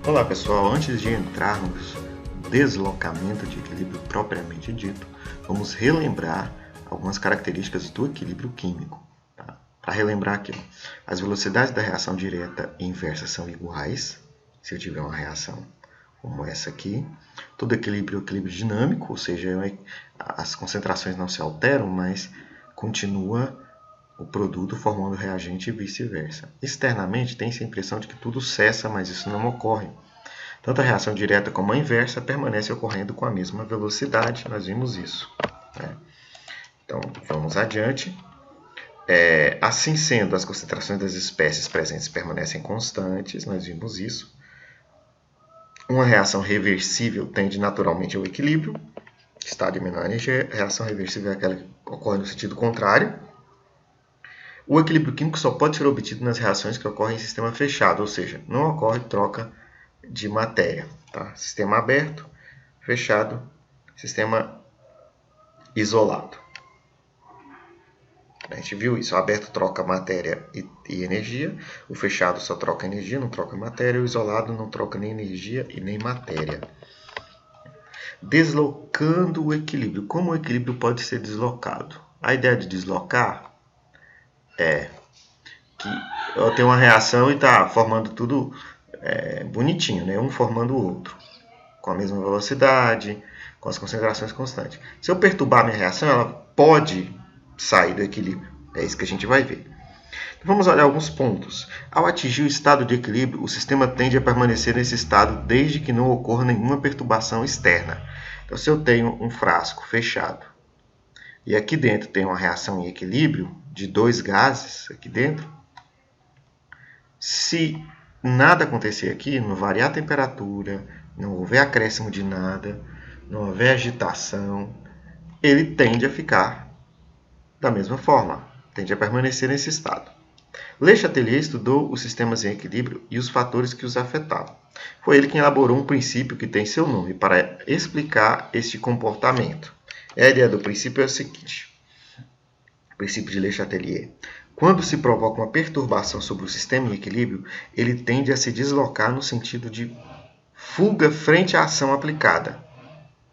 Olá pessoal, antes de entrarmos no deslocamento de equilíbrio propriamente dito, vamos relembrar algumas características do equilíbrio químico. Tá? Para relembrar aqui, as velocidades da reação direta e inversa são iguais, se eu tiver uma reação como essa aqui. Todo equilíbrio é um equilíbrio dinâmico, ou seja, as concentrações não se alteram, mas continua o produto formando reagente e vice-versa. Externamente, tem-se a impressão de que tudo cessa, mas isso não ocorre. Tanto a reação direta como a inversa permanece ocorrendo com a mesma velocidade, nós vimos isso. Né? Então, vamos adiante. Assim sendo, as concentrações das espécies presentes permanecem constantes, nós vimos isso. Uma reação reversível tende naturalmente ao equilíbrio, estado de menor energia. A reação reversível é aquela que ocorre no sentido contrário. O equilíbrio químico só pode ser obtido nas reações que ocorrem em sistema fechado, ou seja, não ocorre troca de matéria. Tá? Sistema aberto, fechado, sistema isolado. A gente viu isso, o aberto troca matéria e energia, o fechado só troca energia, não troca matéria, o isolado não troca nem energia e nem matéria. Deslocando o equilíbrio. Como o equilíbrio pode ser deslocado? A ideia de deslocar é que eu tenho uma reação e está formando tudo bonitinho, né? Um formando o outro, com a mesma velocidade, com as concentrações constantes. Se eu perturbar a minha reação, ela pode sair do equilíbrio. É isso que a gente vai ver. Então, vamos olhar alguns pontos. Ao atingir o estado de equilíbrio, o sistema tende a permanecer nesse estado desde que não ocorra nenhuma perturbação externa. Então, se eu tenho um frasco fechado e aqui dentro tem uma reação em equilíbrio de dois gases aqui dentro, se nada acontecer aqui, não variar a temperatura, não houver acréscimo de nada, não houver agitação, ele tende a ficar da mesma forma, tende a permanecer nesse estado. Le Chatelier estudou os sistemas em equilíbrio e os fatores que os afetavam. Foi ele quem elaborou um princípio que tem seu nome para explicar este comportamento. A ideia do princípio é o seguinte: o princípio de Le Chatelier. Quando se provoca uma perturbação sobre o sistema em equilíbrio, ele tende a se deslocar no sentido de fuga frente à ação aplicada.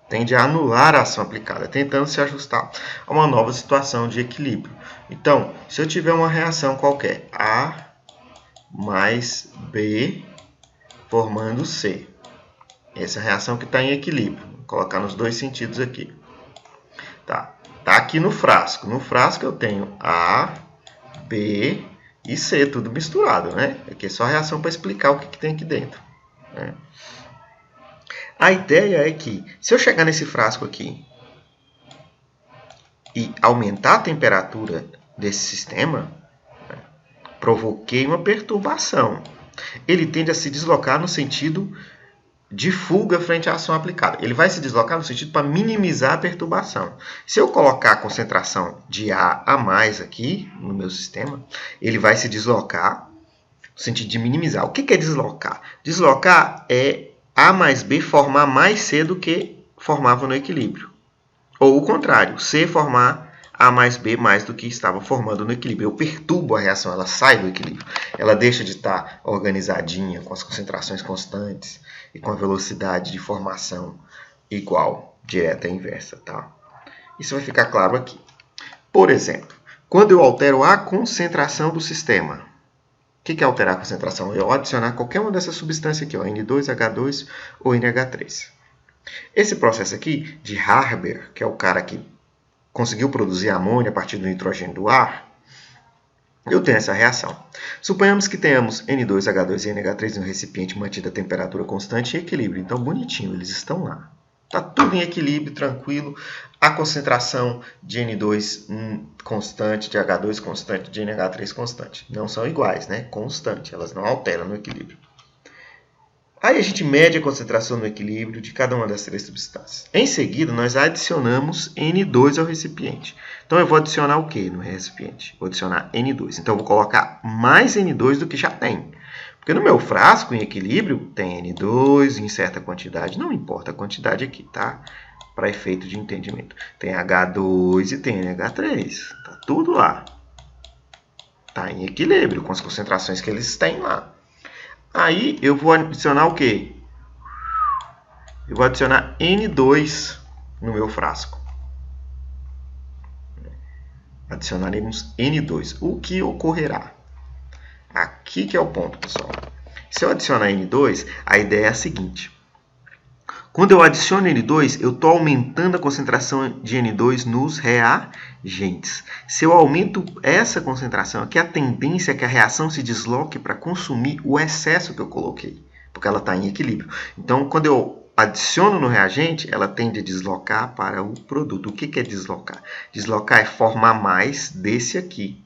Tende a anular a ação aplicada, tentando se ajustar a uma nova situação de equilíbrio. Então, se eu tiver uma reação qualquer, A mais B formando C. Essa reação que está em equilíbrio. Vou colocar nos dois sentidos aqui. Tá aqui no frasco. No frasco eu tenho A, B e C, tudo misturado, né? Aqui é só a reação para explicar o que tem aqui dentro. Né? A ideia é que, se eu chegar nesse frasco aqui e aumentar a temperatura desse sistema, provoquei uma perturbação. Ele tende a se deslocar no sentido de fuga frente à ação aplicada. Ele vai se deslocar no sentido para minimizar a perturbação. Se eu colocar a concentração de A a mais aqui no meu sistema, ele vai se deslocar no sentido de minimizar. O que é deslocar? Deslocar é A mais B formar mais C do que formava no equilíbrio. Ou o contrário, C formar A mais B mais do que estava formando no equilíbrio. Eu perturbo a reação, ela sai do equilíbrio. Ela deixa de estar organizadinha, com as concentrações constantes e com a velocidade de formação igual, direta e inversa. Tá? Isso vai ficar claro aqui. Por exemplo, quando eu altero a concentração do sistema, o que é alterar a concentração? Eu adicionar qualquer uma dessas substâncias aqui, ó, N2, H2 ou NH3. Esse processo aqui de Haber, que é o cara que conseguiu produzir amônia a partir do nitrogênio do ar, eu tenho essa reação. Suponhamos que tenhamos N2, H2 e NH3 em um recipiente mantido a temperatura constante e equilíbrio. Então, bonitinho, eles estão lá. Está tudo em equilíbrio, tranquilo. A concentração de N2 constante, de H2 constante, de NH3 constante. Não são iguais, né? Constante, elas não alteram no equilíbrio. Aí a gente mede a concentração no equilíbrio de cada uma das três substâncias. Em seguida, nós adicionamos N2 ao recipiente. Então, eu vou adicionar o que no recipiente? Vou adicionar N2. Então, eu vou colocar mais N2 do que já tem. Porque no meu frasco, em equilíbrio, tem N2 em certa quantidade. Não importa a quantidade aqui, tá? Para efeito de entendimento. Tem H2 e tem NH3. Tá tudo lá. Tá em equilíbrio com as concentrações que eles têm lá. Aí eu vou adicionar o quê? Eu vou adicionar N2 no meu frasco. Adicionaremos N2. O que ocorrerá? Aqui que é o ponto, pessoal. Se eu adicionar N2, a ideia é a seguinte. Quando eu adiciono N2, eu estou aumentando a concentração de N2 nos reagentes. Se eu aumento essa concentração aqui, a tendência é que a reação se desloque para consumir o excesso que eu coloquei, porque ela está em equilíbrio. Então, quando eu adiciono no reagente, ela tende a deslocar para o produto. O que é deslocar? Deslocar é formar mais desse aqui.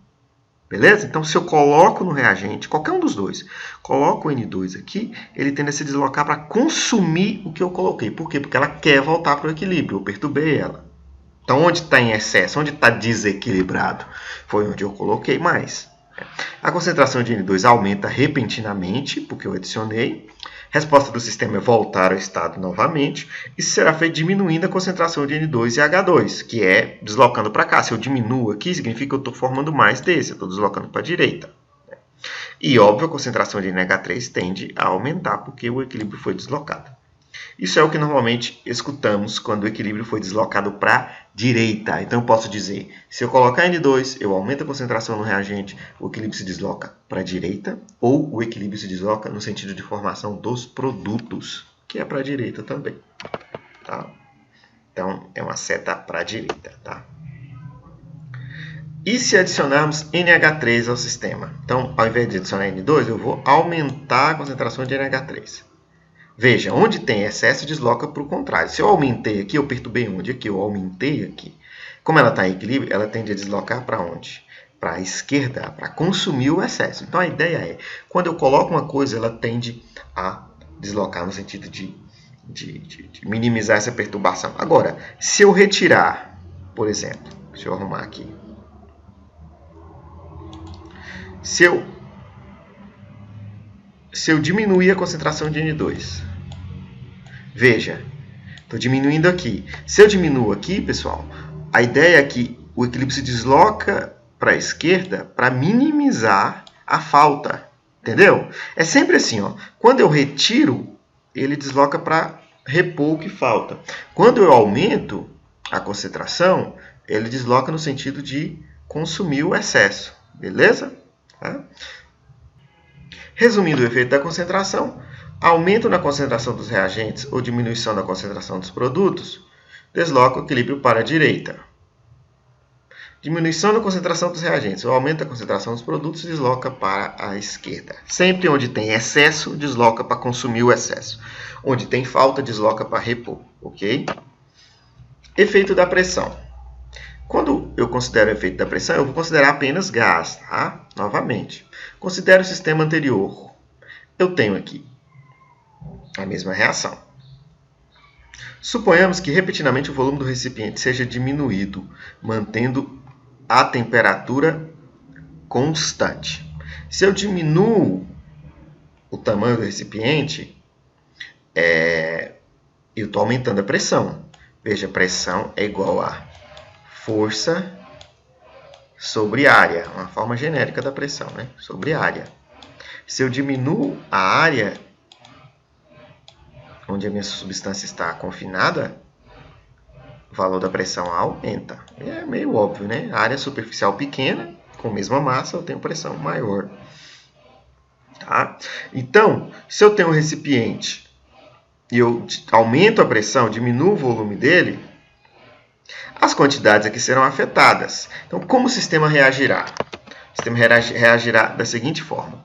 Beleza? Então, se eu coloco no reagente, qualquer um dos dois, coloco o N2 aqui, ele tende a se deslocar para consumir o que eu coloquei. Por quê? Porque ela quer voltar para o equilíbrio. Eu perturbei ela. Então, onde está em excesso, onde está desequilibrado, foi onde eu coloquei mais. A concentração de N2 aumenta repentinamente, porque eu adicionei. Resposta do sistema é voltar ao estado novamente. Isso será feito diminuindo a concentração de N2 e H2, que é deslocando para cá. Se eu diminuo aqui, significa que eu estou formando mais desse, eu estou deslocando para a direita. E, óbvio, a concentração de NH3 tende a aumentar, porque o equilíbrio foi deslocado. Isso é o que normalmente escutamos quando o equilíbrio foi deslocado para a direita. Então, eu posso dizer, se eu colocar N2, eu aumento a concentração no reagente, o equilíbrio se desloca para a direita, ou o equilíbrio se desloca no sentido de formação dos produtos, que é para a direita também. Tá? Então, é uma seta para a direita. Tá? E se adicionarmos NH3 ao sistema? Então, ao invés de adicionar N2, eu vou aumentar a concentração de NH3. Veja, onde tem excesso, desloca para o contrário. Se eu aumentei aqui, eu perturbei onde? Aqui, eu aumentei aqui. Como ela está em equilíbrio, ela tende a deslocar para onde? Para a esquerda, para consumir o excesso. Então, a ideia é, quando eu coloco uma coisa, ela tende a deslocar no sentido de minimizar essa perturbação. Agora, se eu retirar, por exemplo, deixa eu arrumar aqui. Se eu diminuir a concentração de N2, veja, estou diminuindo aqui. Se eu diminuo aqui, pessoal, a ideia é que o equilíbrio se desloca para a esquerda para minimizar a falta. Entendeu? É sempre assim, ó. Quando eu retiro, ele desloca para repor o que falta. Quando eu aumento a concentração, ele desloca no sentido de consumir o excesso. Beleza? Tá? Resumindo o efeito da concentração, aumento na concentração dos reagentes ou diminuição da concentração dos produtos desloca o equilíbrio para a direita. Diminuição da concentração dos reagentes ou aumento da concentração dos produtos desloca para a esquerda. Sempre onde tem excesso, desloca para consumir o excesso. Onde tem falta, desloca para repor. Ok? Efeito da pressão. Quando eu considero o efeito da pressão, eu vou considerar apenas gás, tá? Novamente. Considero o sistema anterior. Eu tenho aqui a mesma reação. Suponhamos que repetidamente o volume do recipiente seja diminuído, mantendo a temperatura constante. Se eu diminuo o tamanho do recipiente, eu estou aumentando a pressão. Veja, pressão é igual a força sobre área, uma forma genérica da pressão, né? Sobre área. Se eu diminuo a área onde a minha substância está confinada, o valor da pressão aumenta. É meio óbvio, né? A área superficial pequena, com a mesma massa, eu tenho pressão maior. Tá? Então, se eu tenho um recipiente e eu aumento a pressão, diminuo o volume dele, as quantidades aqui serão afetadas. Então, como o sistema reagirá? O sistema reagirá da seguinte forma.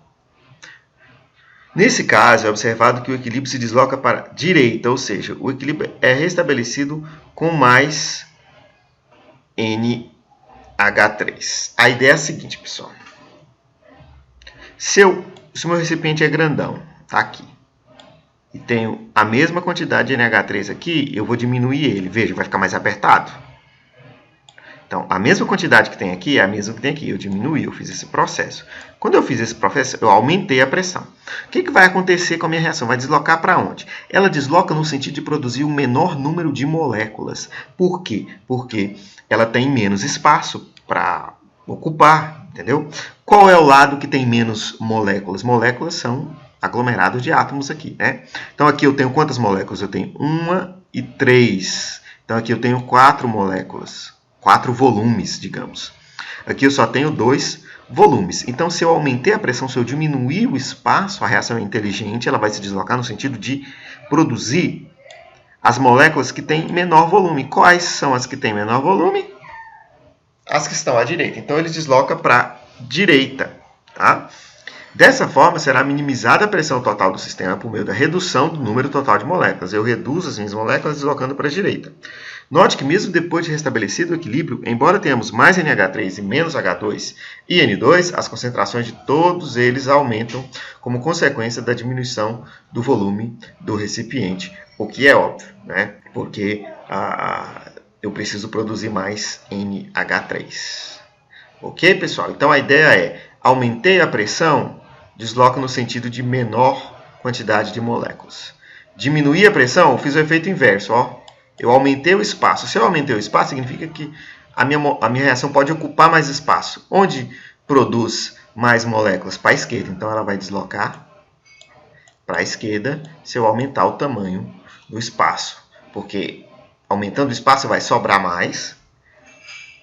Nesse caso, é observado que o equilíbrio se desloca para a direita, ou seja, o equilíbrio é restabelecido com mais NH3. A ideia é a seguinte, pessoal. Se o meu recipiente é grandão, tá aqui, e tenho a mesma quantidade de NH3 aqui, eu vou diminuir ele. Veja, vai ficar mais apertado. Então, a mesma quantidade que tem aqui é a mesma que tem aqui. Eu diminuí, eu fiz esse processo. Quando eu fiz esse processo, eu aumentei a pressão. O que vai acontecer com a minha reação? Vai deslocar para onde? Ela desloca no sentido de produzir um menor número de moléculas. Por quê? Porque ela tem menos espaço para ocupar, entendeu? Qual é o lado que tem menos moléculas? Moléculas são aglomerado de átomos aqui, né? Então aqui eu tenho quantas moléculas? Eu tenho 1 e 3. Então aqui eu tenho 4 moléculas, 4 volumes, digamos. Aqui eu só tenho 2 volumes. Então se eu aumentei a pressão, se eu diminuir o espaço, a reação é inteligente, ela vai se deslocar no sentido de produzir as moléculas que têm menor volume. Quais são as que têm menor volume? As que estão à direita. Então ele desloca para a direita, tá? Dessa forma, será minimizada a pressão total do sistema por meio da redução do número total de moléculas. Eu reduzo as minhas moléculas deslocando para a direita. Note que mesmo depois de restabelecido o equilíbrio, embora tenhamos mais NH3 e menos H2 e N2, as concentrações de todos eles aumentam como consequência da diminuição do volume do recipiente, o que é óbvio, né? Porque eu preciso produzir mais NH3. Ok, pessoal? Então a ideia é, aumentei a pressão, desloca no sentido de menor quantidade de moléculas. Diminuir a pressão, fiz o efeito inverso, ó. Eu aumentei o espaço. Se eu aumentei o espaço, significa que a minha reação pode ocupar mais espaço. Onde produz mais moléculas? Para a esquerda. Então ela vai deslocar para a esquerda se eu aumentar o tamanho do espaço. Porque aumentando o espaço vai sobrar mais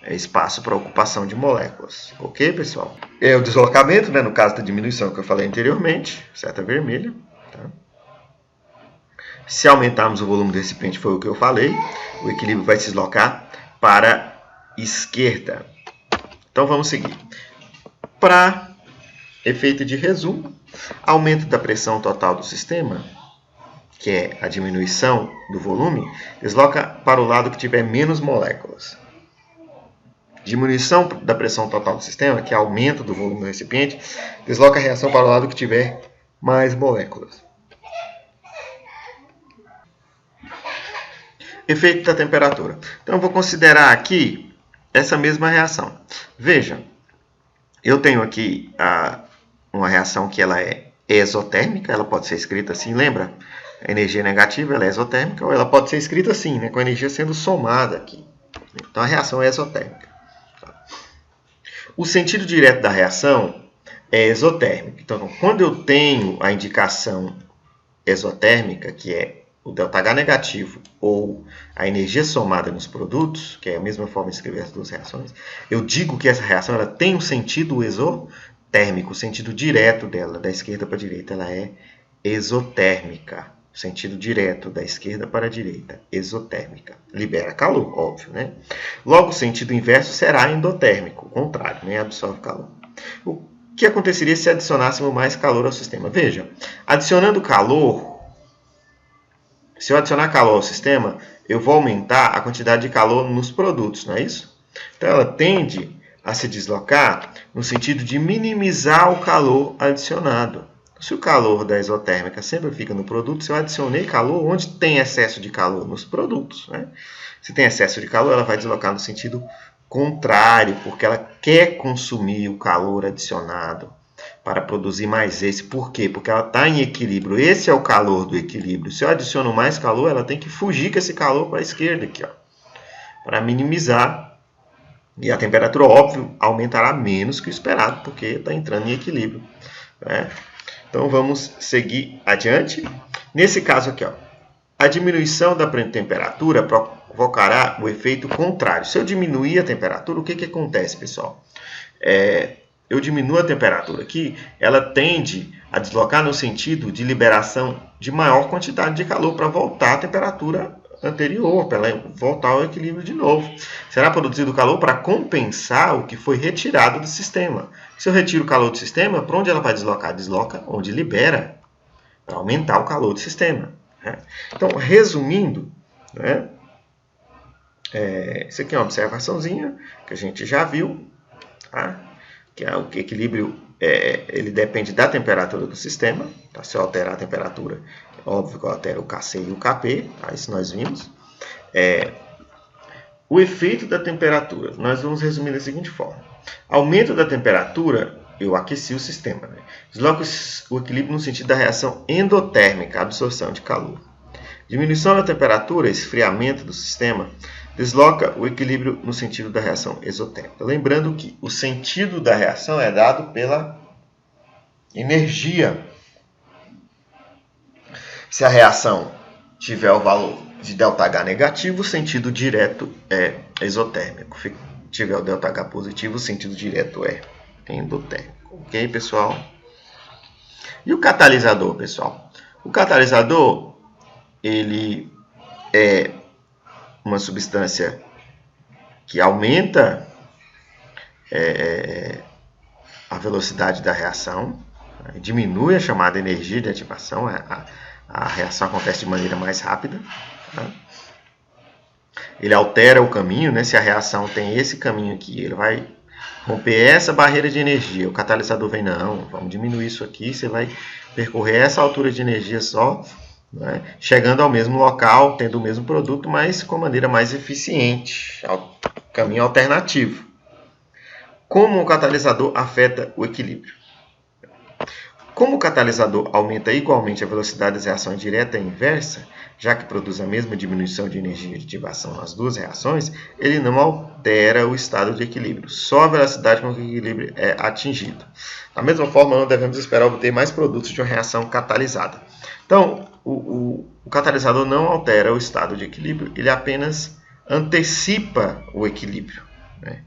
espaço para ocupação de moléculas. Ok, pessoal? É o deslocamento, né, no caso da diminuição que eu falei anteriormente, seta vermelha. Tá? Se aumentarmos o volume do recipiente, foi o que eu falei, o equilíbrio vai se deslocar para a esquerda. Então vamos seguir. Para efeito de resumo, aumento da pressão total do sistema, que é a diminuição do volume, desloca para o lado que tiver menos moléculas. Diminuição da pressão total do sistema, que é aumento do volume do recipiente, desloca a reação para o lado que tiver mais moléculas. Efeito da temperatura. Então, eu vou considerar aqui essa mesma reação. Veja, eu tenho aqui uma reação que ela é exotérmica, ela pode ser escrita assim, lembra? A energia negativa ela é exotérmica, ou ela pode ser escrita assim, né, com a energia sendo somada aqui. Então, a reação é exotérmica. O sentido direto da reação é exotérmico. Então, quando eu tenho a indicação exotérmica, que é o ΔH negativo ou a energia somada nos produtos, que é a mesma forma de escrever as duas reações, eu digo que essa reação ela tem um sentido exotérmico, o sentido direto dela, da esquerda para a direita, ela é exotérmica. O sentido direto da esquerda para a direita, exotérmica. Libera calor, óbvio, né? Logo, o sentido inverso será endotérmico, o contrário, né? Absorve calor. O que aconteceria se adicionássemos mais calor ao sistema? Veja, adicionando calor, se eu adicionar calor ao sistema, eu vou aumentar a quantidade de calor nos produtos, não é isso? Então, ela tende a se deslocar no sentido de minimizar o calor adicionado. Se o calor da exotérmica sempre fica no produto, se eu adicionei calor, onde tem excesso de calor? Nos produtos. Né? Se tem excesso de calor, ela vai deslocar no sentido contrário, porque ela quer consumir o calor adicionado para produzir mais esse. Por quê? Porque ela está em equilíbrio. Esse é o calor do equilíbrio. Se eu adiciono mais calor, ela tem que fugir com esse calor para a esquerda aqui, ó, para minimizar. E a temperatura, óbvio, aumentará menos que o esperado, porque está entrando em equilíbrio. Né? Então, vamos seguir adiante. Nesse caso aqui, ó, a diminuição da temperatura provocará o efeito contrário. Se eu diminuir a temperatura, o que acontece, pessoal? Eu diminuo a temperatura aqui, ela tende a deslocar no sentido de liberação de maior quantidade de calor para voltar à temperatura anterior, para ela voltar ao equilíbrio de novo. Será produzido calor para compensar o que foi retirado do sistema. Se eu retiro o calor do sistema, para onde ela vai deslocar? Desloca onde libera, para aumentar o calor do sistema. Né? Então, resumindo, né, isso aqui é uma observaçãozinha que a gente já viu, tá? Que é o equilíbrio, ele depende da temperatura do sistema. Tá? Se eu alterar a temperatura, é óbvio que eu altero o Kc e o Kp, tá? Isso nós vimos. O efeito da temperatura, nós vamos resumir da seguinte forma. Aumento da temperatura, eu aqueci o sistema. Né? Desloca o equilíbrio no sentido da reação endotérmica, absorção de calor. Diminuição da temperatura, esfriamento do sistema, desloca o equilíbrio no sentido da reação exotérmica. Lembrando que o sentido da reação é dado pela energia Se a reação tiver o valor de ΔH negativo, o sentido direto é exotérmico. Se tiver o ΔH positivo, o sentido direto é endotérmico. Ok, pessoal? E o catalisador, pessoal? O catalisador, ele é uma substância que aumenta a velocidade da reação, diminui a chamada energia de ativação, a reação acontece de maneira mais rápida. Tá? Ele altera o caminho, né? Se a reação tem esse caminho aqui, ele vai romper essa barreira de energia. O catalisador vem, não, vamos diminuir isso aqui, você vai percorrer essa altura de energia só, né? Chegando ao mesmo local, tendo o mesmo produto, mas com maneira mais eficiente, caminho alternativo. Como o catalisador afeta o equilíbrio? Como o catalisador aumenta igualmente a velocidade das reações direta e inversa, já que produz a mesma diminuição de energia de ativação nas duas reações, ele não altera o estado de equilíbrio, só a velocidade com que o equilíbrio é atingido. Da mesma forma, não devemos esperar obter mais produtos de uma reação catalisada. Então, o catalisador não altera o estado de equilíbrio, ele apenas antecipa o equilíbrio, né?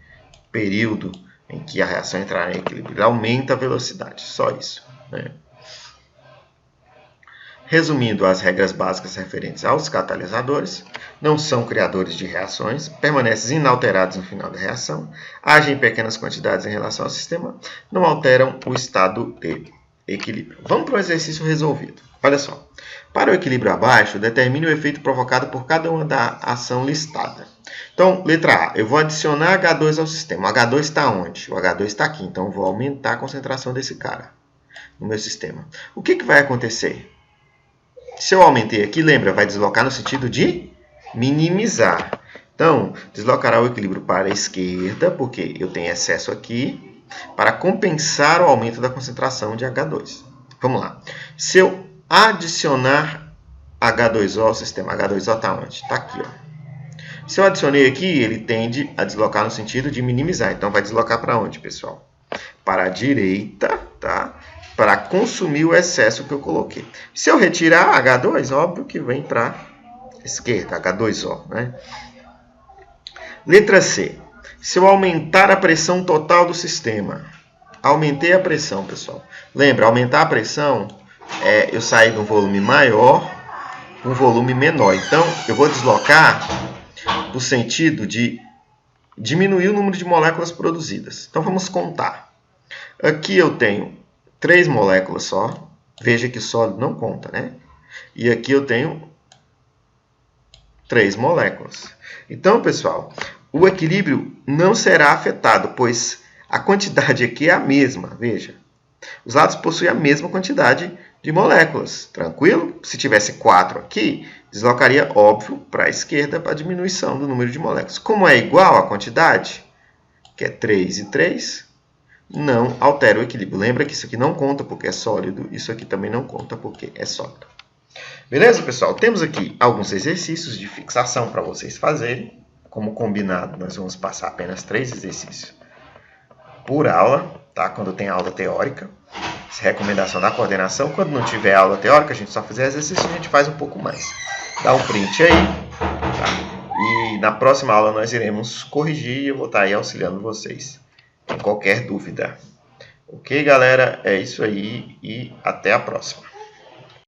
Período em que a reação entrará em equilíbrio. Ele aumenta a velocidade, só isso. Né? Resumindo as regras básicas referentes aos catalisadores, não são criadores de reações, permanecem inalterados no final da reação, agem em pequenas quantidades em relação ao sistema, não alteram o estado de equilíbrio. Vamos para o exercício resolvido. Olha só. Para o equilíbrio abaixo, determine o efeito provocado por cada uma da ação listada. Então, letra A, eu vou adicionar H2 ao sistema. O H2 está onde? O H2 está aqui, então eu vou aumentar a concentração desse cara no meu sistema. O que vai acontecer? Se eu aumentei aqui, lembra, vai deslocar no sentido de minimizar. Então, deslocará o equilíbrio para a esquerda, porque eu tenho excesso aqui, para compensar o aumento da concentração de H2. Vamos lá. Se eu adicionar H2O ao sistema, H2O está onde? Está aqui, ó. Se eu adicionei aqui, ele tende a deslocar no sentido de minimizar. Então, vai deslocar para onde, pessoal? Para a direita, tá? Para consumir o excesso que eu coloquei. Se eu retirar H2, óbvio que vem para a esquerda, H2O, né? Letra C. Se eu aumentar a pressão total do sistema. Aumentei a pressão, pessoal. Lembra, aumentar a pressão é eu sair de um volume maior para um volume menor. Então, eu vou deslocar no sentido de diminuir o número de moléculas produzidas. Então, vamos contar. Aqui eu tenho 3 moléculas só. Veja que sólido não conta, né? E aqui eu tenho 3 moléculas. Então, pessoal, o equilíbrio não será afetado, pois a quantidade aqui é a mesma. Veja, os lados possuem a mesma quantidade de moléculas. Tranquilo? Se tivesse 4 aqui, deslocaria, óbvio, para a esquerda para a diminuição do número de moléculas. Como é igual a quantidade, que é 3 e 3, não altera o equilíbrio. Lembra que isso aqui não conta porque é sólido, isso aqui também não conta porque é sólido. Beleza, pessoal? Temos aqui alguns exercícios de fixação para vocês fazerem. Como combinado, nós vamos passar apenas 3 exercícios por aula, tá? Quando tem aula teórica. Essa é a recomendação da coordenação. Quando não tiver aula teórica, a gente só fizer exercício, a gente faz um pouco mais. Dá um print aí, tá? E na próxima aula nós iremos corrigir e eu vou estar aí auxiliando vocês em qualquer dúvida. Ok, galera? É isso aí e até a próxima.